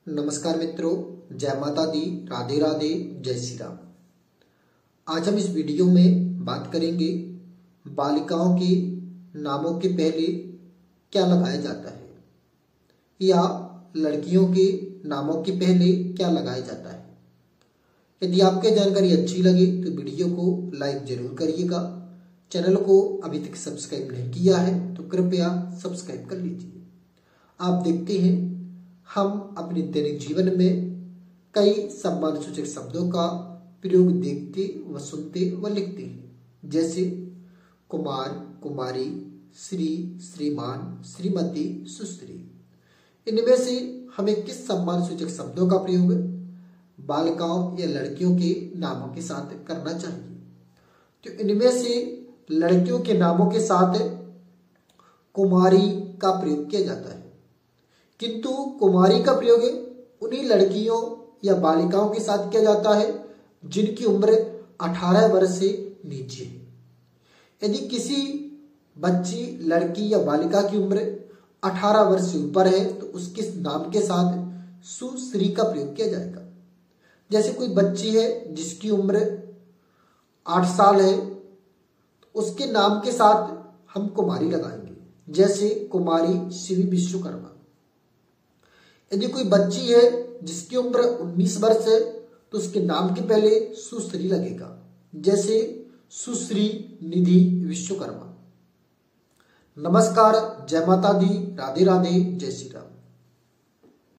नमस्कार मित्रों, जय माता दी, राधे राधे, जय श्री राम। आज हम इस वीडियो में बात करेंगे बालिकाओं के नामों के पहले क्या लगाया जाता है या लड़कियों के नामों के पहले क्या लगाया जाता है। यदि आपको जानकारी अच्छी लगे तो वीडियो को लाइक जरूर करिएगा। चैनल को अभी तक सब्सक्राइब नहीं किया है तो कृपया सब्सक्राइब कर लीजिए। आप देखते हैं हम अपने दैनिक जीवन में कई सम्मानसूचक शब्दों का प्रयोग देखते व सुनते व लिखते हैं, जैसे कुमार, कुमारी, श्री, श्रीमान, श्रीमती, सुश्री। इनमें से हमें किस सम्मानसूचक शब्दों का प्रयोग बालिकाओं या लड़कियों के नामों के साथ करना चाहिए? तो इनमें से लड़कियों के नामों के साथ कुमारी का प्रयोग किया जाता है, किंतु कुमारी का प्रयोग उन्हीं लड़कियों या बालिकाओं के साथ किया जाता है जिनकी उम्र 18 वर्ष से नीचे है। यदि किसी बच्ची, लड़की या बालिका की उम्र 18 वर्ष से ऊपर है तो उसके नाम के साथ सुश्री का प्रयोग किया जाएगा। जैसे कोई बच्ची है जिसकी उम्र 8 साल है तो उसके नाम के साथ हम कुमारी लगाएंगे, जैसे कुमारी श्री विश्वकर्मा। यदि कोई बच्ची है जिसकी उम्र 19 वर्ष है तो उसके नाम के पहले सुश्री लगेगा, जैसे सुश्री निधि विश्वकर्मा। नमस्कार, जय माता दी, राधे राधे, जय श्री राम।